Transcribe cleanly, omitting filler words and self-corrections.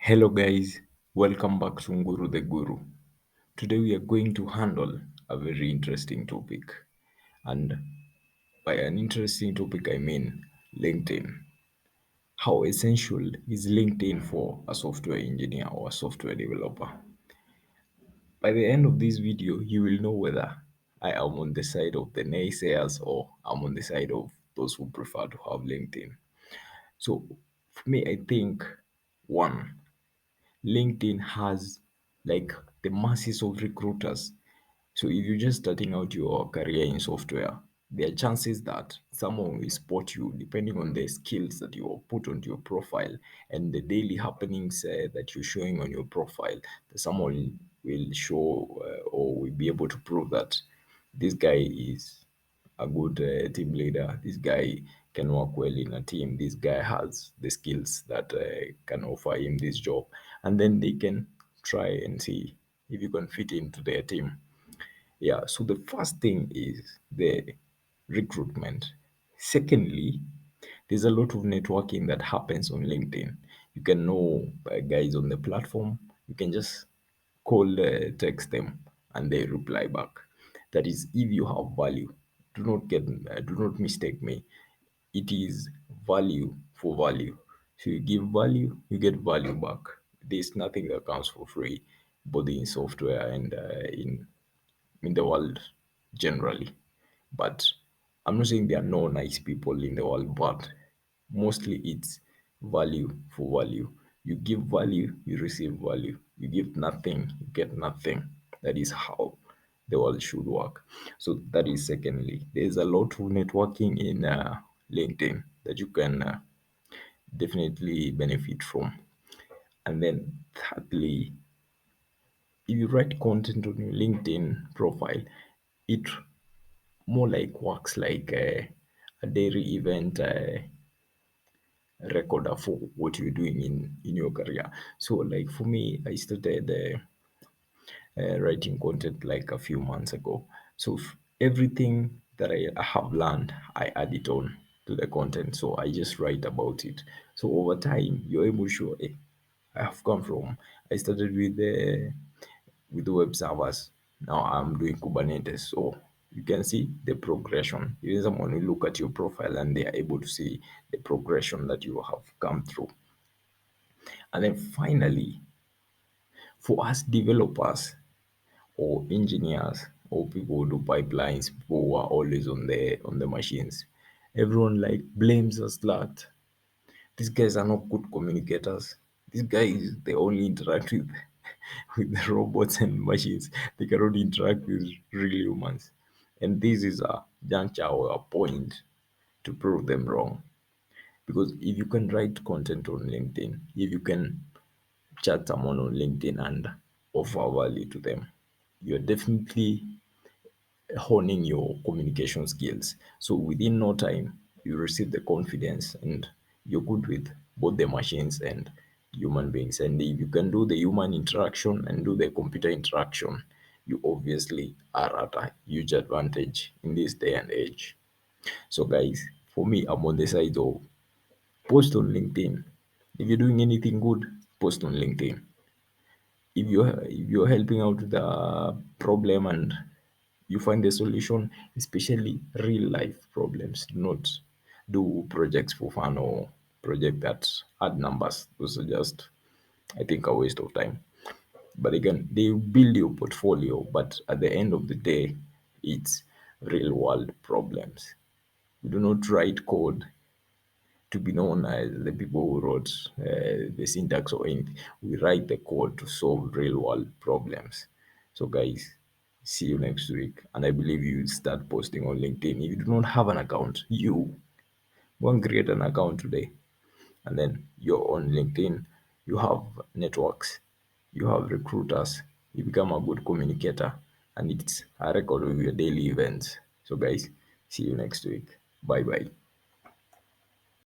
Hello guys, welcome back to Nguru the Guru. Today we are going to handle a very interesting topic. And by an interesting topic I mean LinkedIn. How essential is LinkedIn for a software engineer or a software developer? By the end of this video, you will know whether I am on the side of the naysayers or I'm on the side of those who prefer to have LinkedIn. So for me, I think one, LinkedIn has like the masses of recruiters. So if you're just starting out your career in software, there are chances that someone will spot you depending on the skills that you put onto your profile and the daily happenings that you're showing on your profile. That someone will show or will be able to prove that this guy is a good team leader. This guy can work well in a team. This guy has the skills that can offer him this job, and then they can try and see if you can fit into their team. Yeah. So the first thing is the recruitment. Secondly, there's a lot of networking that happens on LinkedIn. You can know guys on the platform. You can just call, text them, and they reply back. That is, if you have value. Do not mistake me. It is value for value. So you give value, you get value back. There's nothing that comes for free, both in software and in the world generally. But I'm not saying there are no nice people in the world, but mostly it's value for value. You give value, you receive value. You give nothing, you get nothing. That is how the world should work. So that is secondly. There's a lot of networking in LinkedIn that you can definitely benefit from. And then thirdly, if you write content on your LinkedIn profile, it more like works like a daily event recorder for what you're doing in your career. So like for me, I started writing content like a few months ago. So everything that I have learned, I add it on to the content. So I just write about it. So over time, you're able to show, hey, I have come from. I started with the web servers. Now I'm doing Kubernetes. So you can see the progression. Even someone will look at your profile and they are able to see the progression that you have come through. And then finally, for us developers or engineers or people who do pipelines, people who are always on the machines, everyone like blames us that these guys are not good communicators. These guys they only interact with with the robots and machines. They cannot interact with real humans. And this is a juncture or a point to prove them wrong. Because if you can write content on LinkedIn, if you can chat someone on LinkedIn and offer value to them, you're definitely honing your communication skills. So within no time, you receive the confidence and you're good with both the machines and human beings. And if you can do the human interaction and do the computer interaction, you obviously are at a huge advantage in this day and age. So guys, for me, I'm on the side of post on LinkedIn. If you're doing anything good, post on LinkedIn. If you're helping out with the problem and you find the solution, especially real life problems. Do not do projects for fun or project that add numbers. Those are just, I think, a waste of time. But again, they build your portfolio, but at the end of the day, it's real world problems. You do not write code to be known as the people who wrote the syntax or anything. We write the code to solve real world problems. So, guys, see you next week. And I believe you start posting on LinkedIn. If you do not have an account, you go and create an account today. And then you're on LinkedIn. You have networks, you have recruiters. You become a good communicator, and it's a record of your daily events. So, guys, see you next week. Bye bye.